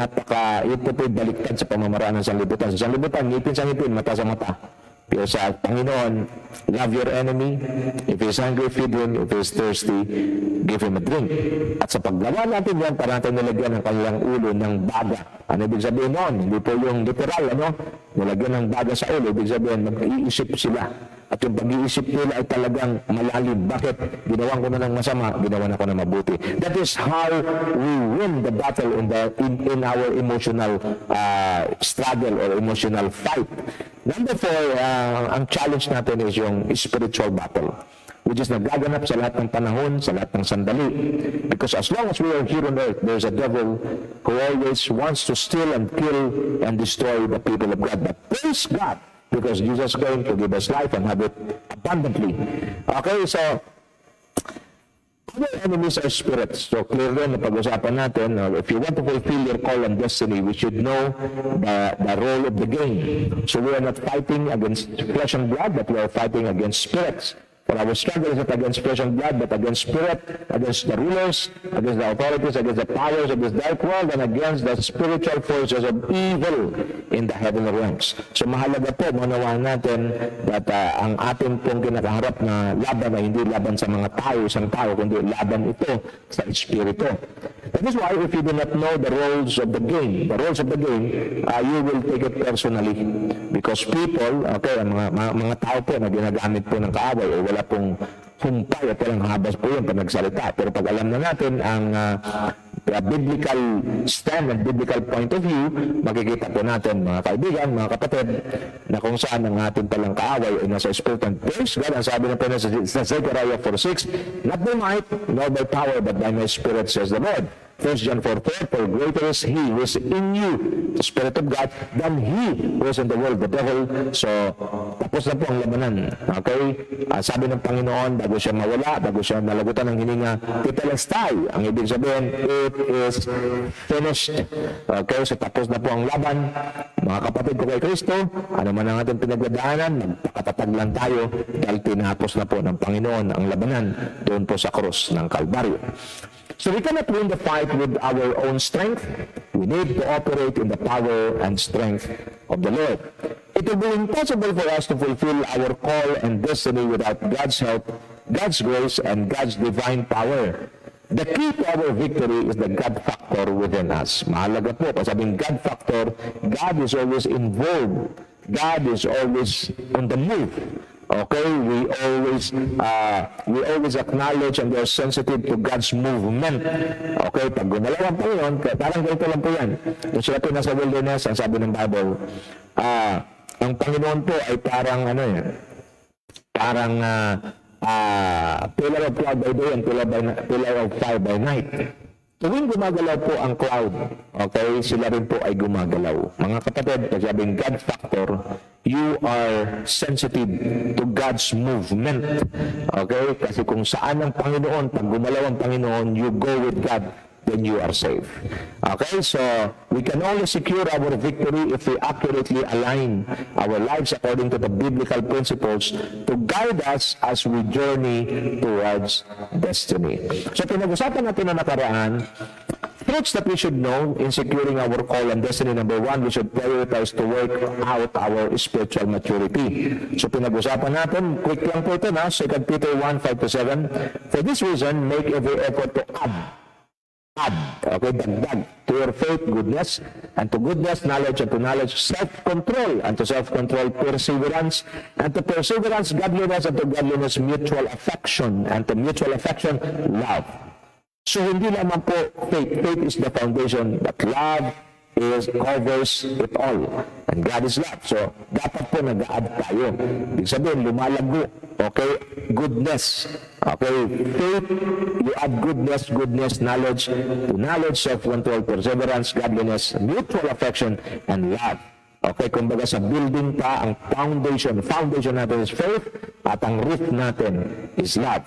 yun po baliktad sa pamamaraan ng sanlibutan. Sa sanlibutan, ngipin sa ngipin, mata sa mata. Pero sa Panginoon, love your enemy. If he's hungry, feed him. If he's thirsty, give him a drink. At sa paggawa natin yan, para natin nilagyan ng kanilang ulo ng baga. Ano ibig sabihin noon? Hindi po yung literal, nilagyan ng baga sa ulo. Ibig sabihin, mag-iisip sila. At yung pag-iisip nila ay talagang malalim. Bakit? Ginawan ko na ng masama, ginawan ako na mabuti. That is how we win the battle in our emotional struggle or emotional fight. Number 4, ang challenge natin is yung spiritual battle, which is nagaganap sa lahat ng panahon, sa lahat ng sandali. Because as long as we are here on earth, there's a devil who always wants to steal and kill and destroy the people of God. But praise God, because Jesus is going to give us life and have it abundantly. Okay, so our enemies are spirits. So clearly, napag-usapan natin, if you want to fulfill your call and destiny, we should know the role of the game. So we are not fighting against flesh and blood, but we are fighting against spirits. For our struggle is not against flesh and blood, but against spirit, against the rulers, against the authorities, against the powers of this dark world, and against the spiritual forces of evil in the heavenly realms. So mahalaga po, manawaan natin that ang ating pong kinakaharap na laban ay hindi laban sa mga tao, isang tao, kundi laban ito sa espiritu. That is why if you do not know the rules of the game, you will take it personally. Because people, okay, mga tao po na ginagamit po ng kaaway, o wala pong humpay at walang habas po yun pag nagsalita. Pero pag alam na natin ang biblical stand and biblical point of view, makikita po natin, mga kaibigan, mga kapatid, na kung saan ang ating palang kaaway ay nasa spirit and praise God. Ang sabi na po sa Zechariah 4:6, not by might, nor by power, but by my spirit, says the Lord. 1 John 4:4, for greater is He who is in you, the Spirit of God, than he who is in the world, the devil. So, tapos na po ang labanan. Okay? Sabi ng Panginoon, bago siya mawala, bago siya nalagutan ng hininga, tetelestai. Ang ibig sabihin, it is finished. Okay? So, tapos na po ang laban. Mga kapatid ko kay Kristo, ano man ang ating pinagdadaanan, magpakatatag lang tayo dahil tinapos na po ng Panginoon ang labanan doon po sa krus ng Kalbaryo. So we cannot win the fight with our own strength. We need to operate in the power and strength of the Lord. It will be impossible for us to fulfill our call and destiny without God's help, God's grace, and God's divine power. The key to our victory is the God factor within us. Mahalaga po, pag sabing God factor, God is always involved. God is always on the move. Okay, we always acknowledge and we are sensitive to God's movement. Okay, pag gumalaw ang Panginoon, parang ganito lang po yan. Kung sila po nasa wilderness, ang sabi ng Bible, ang Panginoon po ay parang pillar of cloud by day and pillar of fire by night. Tuwing gumagalaw po ang cloud, okay, sila rin po ay gumagalaw. Mga kapatid, pag sabing God factor, you are sensitive to God's movement. Okay? Kasi kung saan ang Panginoon, pag gumalaw ang Panginoon, you go with God, then you are safe. Okay? So, we can only secure our victory if we accurately align our lives according to the biblical principles to guide us as we journey towards destiny. So, pinag-usapan natin na nakaraan, fruits that we should know in securing our call and destiny. Number one, we should prioritize to work out our spiritual maturity. So pinag-usapan natin, quick lang po ito na, 2 Peter 1:5-7. For this reason, make every effort to add, okay, dagdag, to your faith, goodness, and to goodness, knowledge, and to knowledge, self-control, and to self-control, perseverance, and to perseverance, godliness, and to godliness, mutual affection, and to mutual affection, love. So, hindi naman po faith. Faith is the foundation, but love covers it all. And God is love. So, dapat po nag-add tayo. Ibig sabihin, lumalago. Okay? Goodness. Okay? Faith, you add goodness, knowledge, to knowledge, self-control, perseverance, godliness, mutual affection, and love. Okay? Kumbaga sa building pa, ang foundation natin is faith, at ang roof natin is love.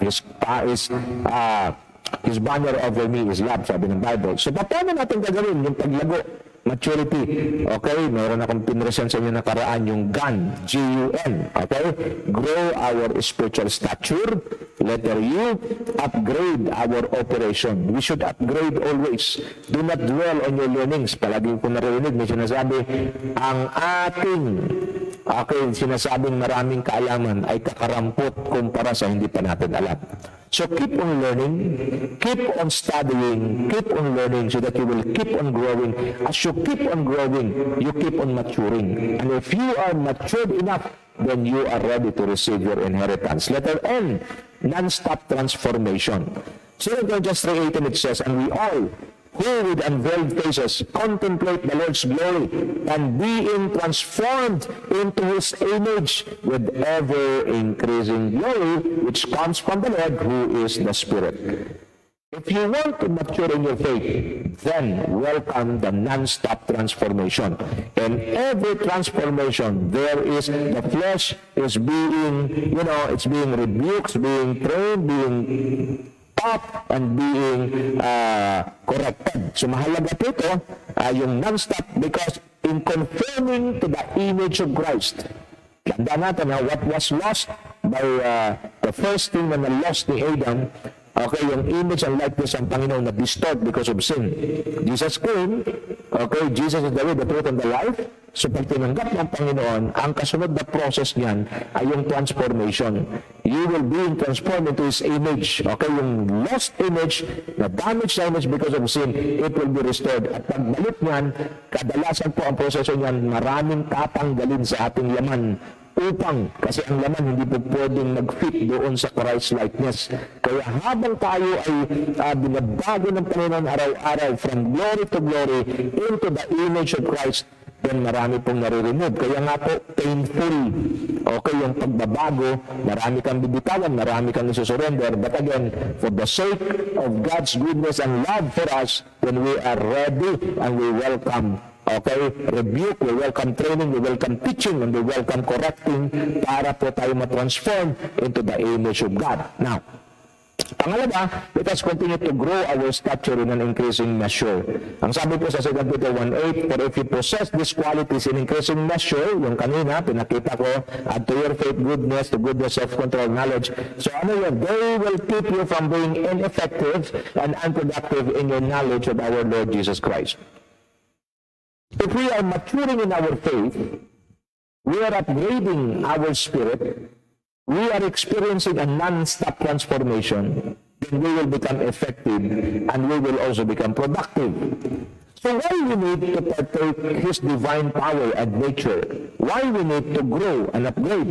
His banner over me is love, sabi ng Bible. So, paano natin gagawin yung paglago? Maturity. Okay? Meron akong pinresent sa inyo nakaraan yung GUN. G-U-N. Okay? Grow our spiritual stature. Letter U. Upgrade our operation. We should upgrade always. Do not dwell on your learnings. Palagi ko narinig, may sinasabi, ang ating sinasabing maraming kaalaman ay kakarampot kumpara sa hindi pa natin alam. So keep on learning, keep on studying, keep on learning so that you will keep on growing. As you keep on growing, you keep on maturing. And if you are matured enough, then you are ready to receive your inheritance. Letter N, non-stop transformation. 2 Corinthians 3:18 it says, and we all, who with unveiled faces contemplate the Lord's glory and being transformed into His image with ever-increasing glory, which comes from the Lord, who is the Spirit. If you want to mature in your faith, then welcome the non-stop transformation. In every transformation, there is the flesh is being, it's being rebuked, being trained, being taught, and being corrected. So mahalaga po ito, yung non-stop, because in conforming to the image of Christ, tandaan natin what was lost by the first thing na na-lost ni Adam, okay, yung image and likeness ng Panginoon na distort because of sin. Jesus came, okay, Jesus is the way, the truth, and the life. So pag tinanggap ng Panginoon, ang kasunod na process niyan ay yung transformation. You will be transformed into His image. Okay, yung lost image, na damaged image because of sin, it will be restored. At pagbalik niyan, kadalasan po ang proseso niyan, maraming tatanggalin sa ating laman kasi ang laman hindi po pwedeng mag-fit doon sa Christ-likeness. Kaya habang tayo ay binabago ng Panginoon araw-araw from glory to glory into the image of Christ, then marami pong nare-remove. Kaya nga po, painful. Okay, yung pagbabago, marami kang bibitawan, marami kang isusurrender. But again, for the sake of God's goodness and love for us, when we are ready and we welcome, okay, rebuke, we welcome training, we welcome teaching, and we welcome correcting para po tayo ma-transform into the image of God. Now, pangalawa, let us continue to grow our stature in an increasing measure. Ang sabi po sa 2 Peter 1:8, for if you possess these qualities in increasing measure, yung kanina, pinakita ko, add to your faith goodness, to goodness, self-control, knowledge. So ano yun? They will keep you from being ineffective and unproductive in your knowledge of our Lord Jesus Christ. If we are maturing in our faith, we are upgrading our spirit, we are experiencing a non-stop transformation, then we will become effective and we will also become productive. So why we need to partake His divine power and nature? Why we need to grow and upgrade?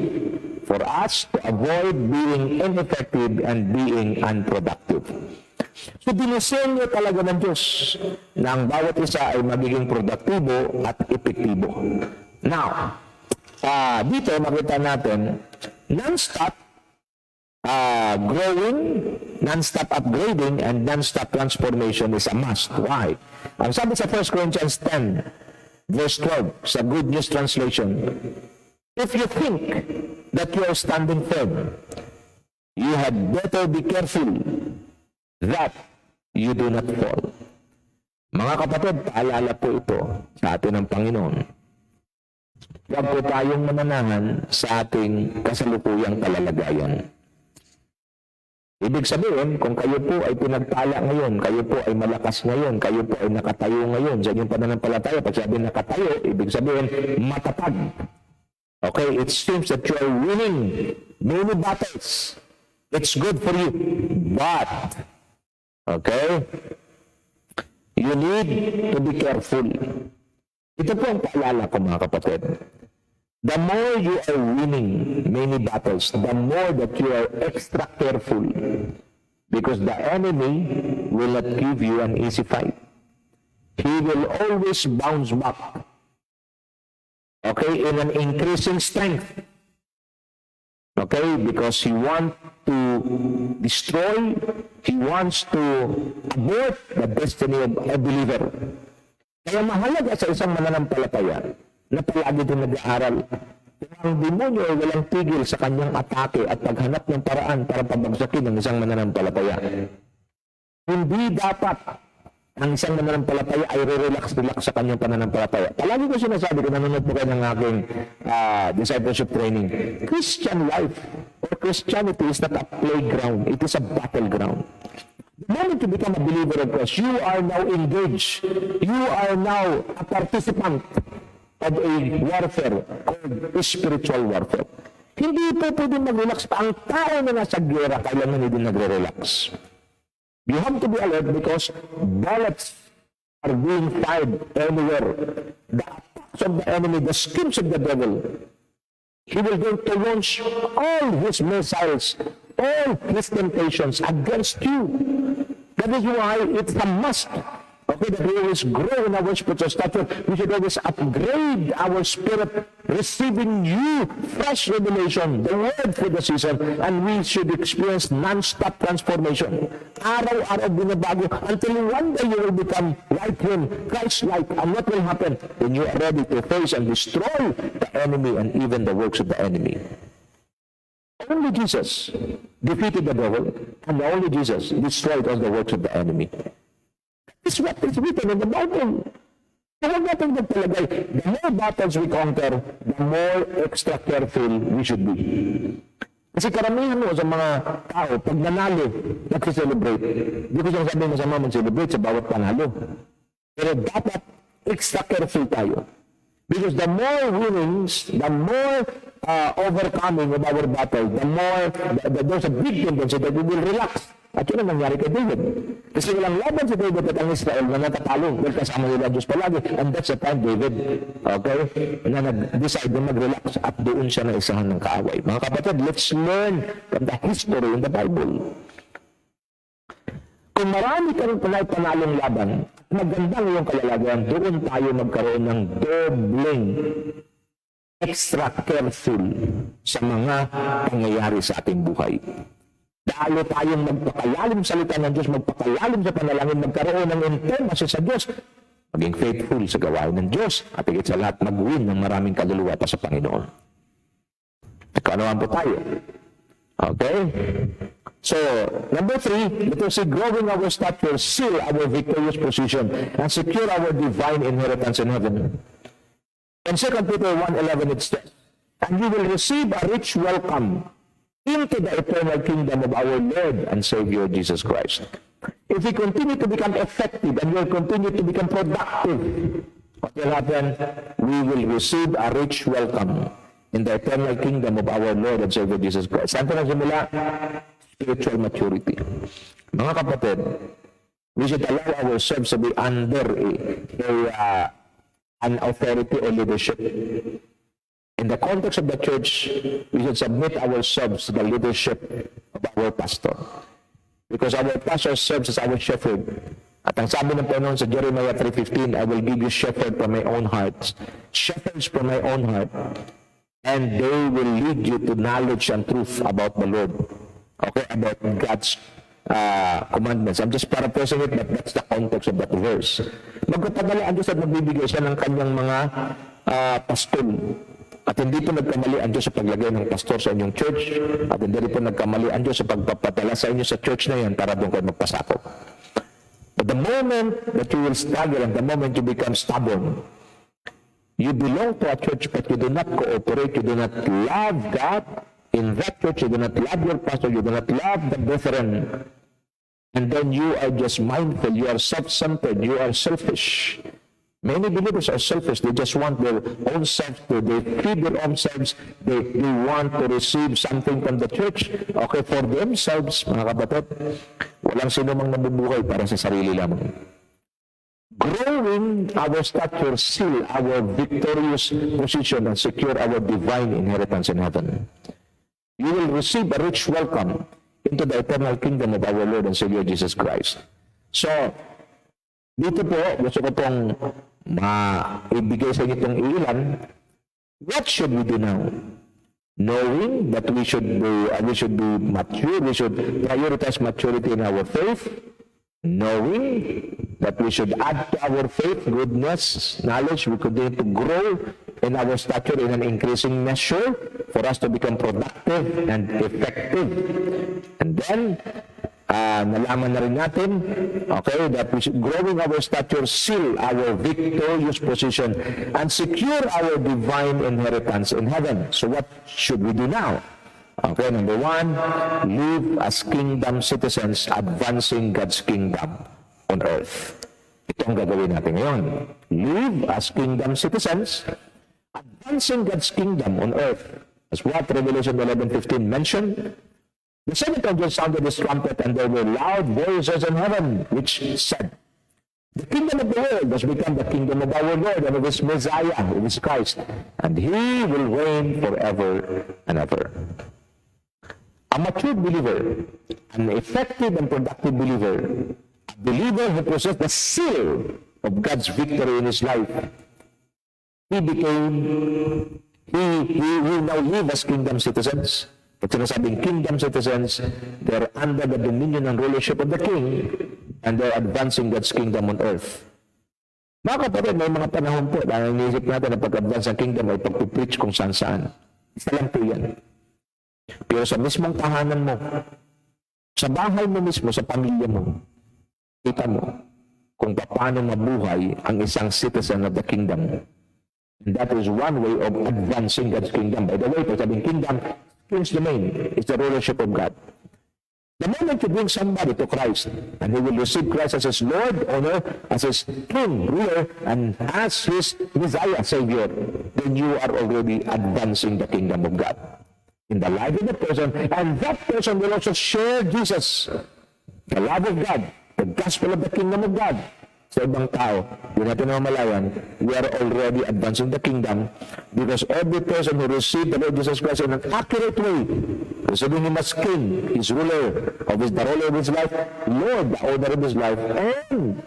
For us to avoid being ineffective and being unproductive. So dinisenyo talaga ng Diyos na ang bawat isa ay magiging produktibo at epektibo. Now, dito makita natin, non-stop growing, non-stop upgrading, and non-stop transformation is a must. Why? Ang sabi sa 1 Corinthians 10, verse 12, sa Good News Translation, if you think that you are standing firm, you had better be careful that you do not fall. Mga kapatid, paalala po ito sa atin ng Panginoon. Huwag po tayong mananahan sa ating kasalukuyang kalalagayan. Ibig sabihin, kung kayo po ay pinagpala ngayon, kayo po ay malakas ngayon, kayo po ay nakatayo ngayon, sa inyong pananampalataya, pag sabi nakatayo, ibig sabihin, matatag. Okay, it seems that you are winning many battles. It's good for you. But, okay, you need to be careful. Ito po ang paalala ko, mga kapatid. The more you are winning many battles, the more that you are extra careful. Because the enemy will not give you an easy fight. He will always bounce back. Okay, in an increasing strength. Okay, because he wants to destroy, he wants to abort the destiny of a believer. Kaya mahalaga sa isang mananampalataya na palagi din nag-aaral. Ang demonyo ay walang tigil sa kanyang atake at paghanap ng paraan para pabagsakin ng isang mananampalataya. Hindi dapat ang isang mananampalataya ay relax sa kanyang pananampalataya. Palagi ko sinasabi, kung nanonood po kayo ng aking discipleship training, Christian life or Christianity is not a playground, it is a battleground. The moment you become a believer of Christ, you are now engaged. You are now a participant of a warfare called spiritual warfare. Hindi po pwede mag-relax pa. Ang tao na nasa gera, kailangan hindi nagre-relax. You have to be alert because bullets are being fired anywhere. The attacks of the enemy, the schemes of the devil, he will going to launch all his missiles, all his temptations against you. That is why it's a must. Okay, that we always grow in our spiritual stature. We should always upgrade our spirit, receiving new, fresh revelation, the word for the season, and we should experience non-stop transformation. Araw-araw binabago until one day you will become like Him, Christ-like. And what will happen? When you are ready to face and destroy the enemy and even the works of the enemy. Only Jesus defeated the devil, and only Jesus destroyed all the works of the enemy. It's what is written in the Bible. Huwag natin magpalagay. The more battles we conquer, the more extra careful we should be. Kasi karamihan mo sa mga tao, pag nanalo, nag-celebrate. Hindi ko siyang sabihin masama mag-celebrate sa bawat panalo. Pero dapat extra careful tayo. Because the more winnings, the more overcoming of our battle, the more, there's a big tendency that we will relax. At yun ang nangyari kay David. Kasi walang laban si David at ang Israel na natatalo. Dahil kasama nila Diyos palagi. And that's the time David, okay, na nag-decide na mag-relax at doon siya na isahan ng kaaway. Mga kapatid, let's learn from the history in the Bible. Kung marami kang panalong laban, magandang iyong kalalagayan, doon tayo magkaroon ng dobleng extra careful sa mga pangyayari sa ating buhay. Lalo tayong magpakalalim sa salita ng Diyos, magpakalalim sa panalangin, magkaroon ng intimacy sa Diyos, maging faithful sa gawain ng Diyos, at higit sa lahat, mag-win ng maraming kaluluwa pa sa Panginoon. Nagkanawan po tayo. Okay? So, number 3, let us see, growing our stature, seal our victorious position, and secure our divine inheritance in heaven. In 2 Peter 1:11 it says, and you will receive a rich welcome into the eternal kingdom of our Lord and Savior Jesus Christ. If we continue to become effective and we will continue to become productive, what will happen? We will receive a rich welcome in the eternal kingdom of our Lord and Savior Jesus Christ. Saan po nagsimula? Spiritual maturity. Mga kapatid, we should allow ourselves to be under an authority or leadership. In the context of the church, we should submit ourselves to the leadership of our pastor. Because our pastor serves as our shepherd. At ang sabi ng Panginoon sa Jeremiah 3:15, I will give you shepherd from my own heart, shepherds from my own heart, and they will lead you to knowledge and truth about the Lord. Okay, about God's commandments. I'm just paraphrasing it, but that's the context of that verse. Magkapadala ang Diyos at magbibigay siya ng kanyang mga pastol. At hindi po nagkamali ang Diyos sa paglagay ng pastor sa inyong church, at hindi rin po nagkamali ang Diyos sa pagpapadala sa inyo sa church na yan para doon kayo magpasakop. But the moment that you will struggle and the moment you become stubborn, you belong to a church but you do not cooperate, you do not love God in that church, you do not love your pastor, you do not love the brethren, and then you are just mindful, you are self-centered, you are selfish. Many believers are selfish. They just want their own selves to, they feed their own selves. They want to receive something from the church. Okay, for themselves, mga kapatid. Walang sino mang nabubuhay para sa sarili lamang. Growing our stature, seal our victorious position and secure our divine inheritance in heaven. You will receive a rich welcome into the eternal kingdom of our Lord and Savior Jesus Christ. So, dito po, gusto ko pong maibigay sa inyo itong ilan. What should we do now? Knowing that we should be mature, we should prioritize maturity in our faith, knowing that we should add to our faith goodness, knowledge, we continue to grow in our stature in an increasing measure for us to become productive and effective. And then, nalaman na rin natin, okay, that we should growing our stature, seal our victorious position, and secure our divine inheritance in heaven. So what should we do now? Okay, number one, live as kingdom citizens, advancing God's kingdom on earth. Ito ang gagawin natin ngayon. Live as kingdom citizens, advancing God's kingdom on earth. As what Revelation 11:15 mentioned, the seventh angel sounded his trumpet, and there were loud voices in heaven, which said, the kingdom of the world has become the kingdom of our Lord and of his Messiah, who is Christ, and he will reign forever and ever. A mature believer, an effective and productive believer, a believer who possesses the seal of God's victory in his life, he will now live as kingdom citizens. Pag sinasabing kingdom citizens, they're under the dominion and rulership of the king, and they're advancing God's kingdom on earth. Mga kapatid, may mga panahon po na iniisip natin na pag-advance ang kingdom ay pag-preach kung saan-saan. Isa lang po yan. Pero sa mismong tahanan mo, sa bahay mo mismo, sa pamilya mo, kita mo kung paano mabuhay ang isang citizen of the kingdom. And that is one way of advancing God's kingdom. By the way, pag sabing kingdom, King's domain is the rulership of God. The moment you bring somebody to Christ, and he will receive Christ as his Lord, owner, as his King, ruler, and as his Messiah, Savior, then you are already advancing the kingdom of God in the life of the person, and that person will also share Jesus, the love of God, the gospel of the kingdom of God, sa ibang tao. Yun natin namamalayan, we are already advancing the kingdom because every person who received the Lord Jesus Christ in an accurate way, receiving him as King, his ruler, the ruler of his life, Lord, the owner of his life, and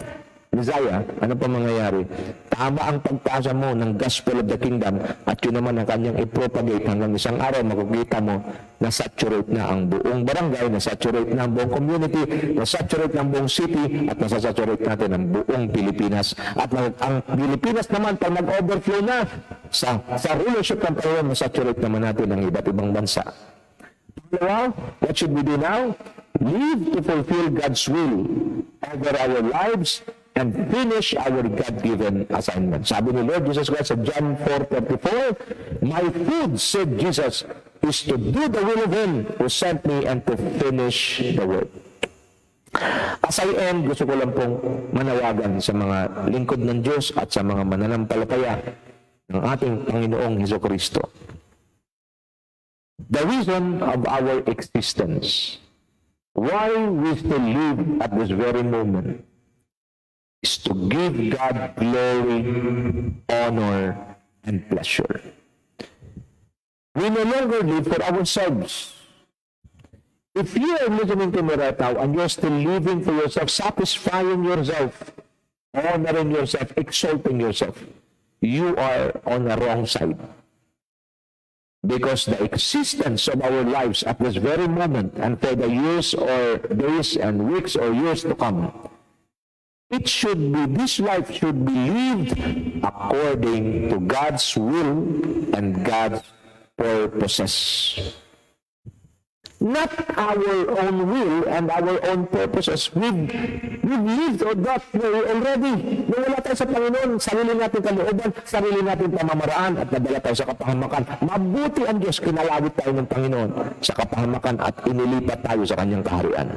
Messiah, ano pa mangyayari? Tama ang pagpasa mo ng gospel of the kingdom at yun naman ang kanyang ipropagate hanggang isang araw makikita mo na saturate na ang buong barangay, na saturate na ang buong community, na saturate na ang buong city, at nasasaturate natin ang buong Pilipinas. At ang Pilipinas naman, pag nag-overflow na sa rulership ng Panginoon, nasaturate naman natin ang iba't ibang bansa. Now, what should we do now? Live to fulfill God's will over our lives and finish our God-given assignment. Sabi ni Lord Jesus Christ sa John 4:34, my food, said Jesus, is to do the will of Him who sent me and to finish the work. As I end, gusto ko lang pong manawagan sa mga lingkod ng Diyos at sa mga mananampalataya ng ating Panginoong Hesukristo. The reason of our existence why we still live at this very moment is to give God glory, honor, and pleasure. We no longer live for ourselves. If you are listening to me right now and you're still living for yourself, satisfying yourself, honoring yourself, exalting yourself, you are on the wrong side. Because the existence of our lives at this very moment and for the years or days and weeks or years to come, this life should be lived according to God's will and God's purposes. Not our own will and our own purposes. We've lived on that way already. Nung wala tayo sa Panginoon, sarili natin kalooban, sarili natin pamamaraan at nadala tayo sa kapahamakan. Mabuti ang Diyos, kinalawit tayo ng Panginoon sa kapahamakan at inilipat tayo sa Kanyang kaharian.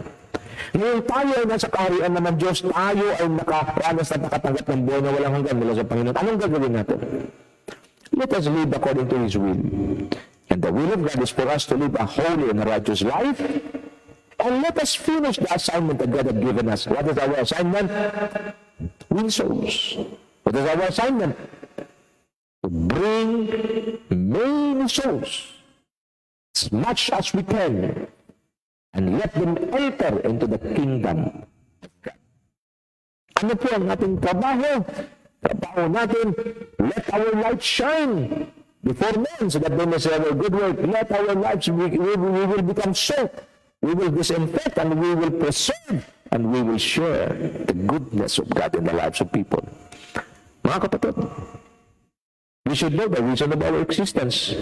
Ngayon tayo ay nasa kaharian naman Diyos, tayo ay nakaranas at nakatanggap ng buhay na walang hanggan mula sa Panginoon. Anong gagawin natin? Let us live according to His will. And the will of God is for us to live a holy and a righteous life. And let us finish the assignment that God has given us. What is our assignment? Win souls. What is our assignment? To bring many souls, as much as we can, and let them enter into the kingdom of God. Ano po ang ating trabaho? Trabaho natin, let our light shine before men, so that they may see our good work. Let our lives, we will become salt. We will disinfect and we will preserve and we will share the goodness of God in the lives of people. Mga kapatid, we should know the reason of our existence.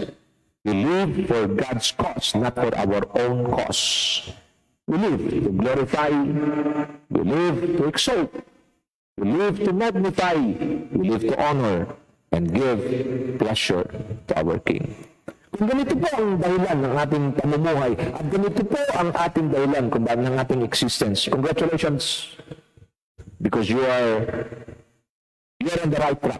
We live for God's cause, not for our own cause. We live to glorify, we live to exalt, we live to magnify, we live to honor, and give pleasure to our King. Kung ganito po ang dahilan ng ating pamumuhay, at ganito po ang ating dahilan kung bakit ng ating existence, congratulations, because you are on the right track.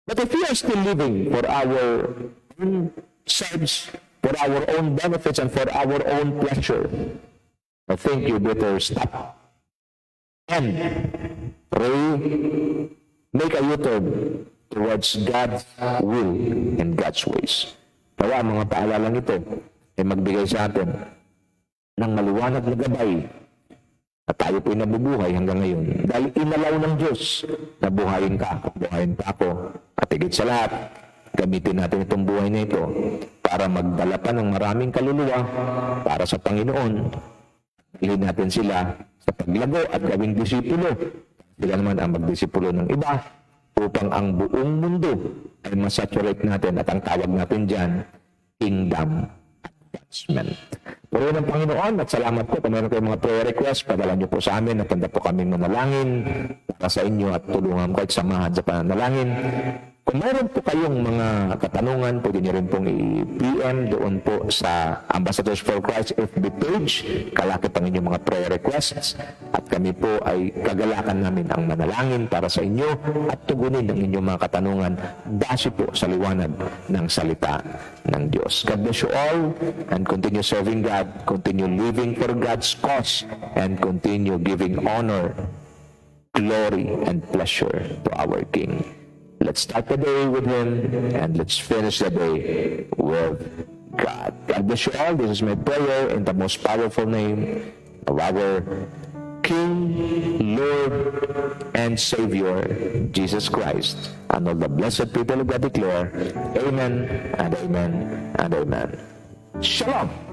But if we are still living for our own selves, for our own benefits, and for our own pleasure, I think you better stop and pray, make a U-turn towards God's will and God's ways. Kaya mga paalalang ito ay magbigay sa atin ng maliwanag na gabay at tayo po'y nabubuhay hanggang ngayon. Dahil inalaw ng Diyos na buhayin ka at buhayin pa ako. At higit sa lahat, gamitin natin itong buhay na ito para magdala pa ng maraming kaluluwa para sa Panginoon. Dalhin natin sila sa paglago at gawing disipulo. Sila naman ang magdisipulo ng iba upang ang buong mundo ay masaturate natin at ang tawag natin dyan, kingdom advancement. Purihin ng Panginoon at salamat po. Kung meron kayong mga prayer request, padala niyo po sa amin. Natanda po kami manalangin para sa inyo at tulungan ko at samahan sa pananalangin. Kung meron po kayong mga katanungan, pwede niyo rin pong i-PM doon po sa Ambassadors for Christ FB page. Kalakip ang inyong mga prayer requests. At kami po ay kagalakan namin ang manalangin para sa inyo at tugunin ang inyong mga katanungan base po sa liwanag ng salita ng Diyos. God bless you all and continue serving God, continue living for God's cause, and continue giving honor, glory, and pleasure to our King. Let's start the day with Him, and let's finish the day with God. God bless you all. This is my prayer in the most powerful name of our King, Lord, and Savior, Jesus Christ. And all the blessed people of God declare, Amen, and Amen, and Amen. Shalom!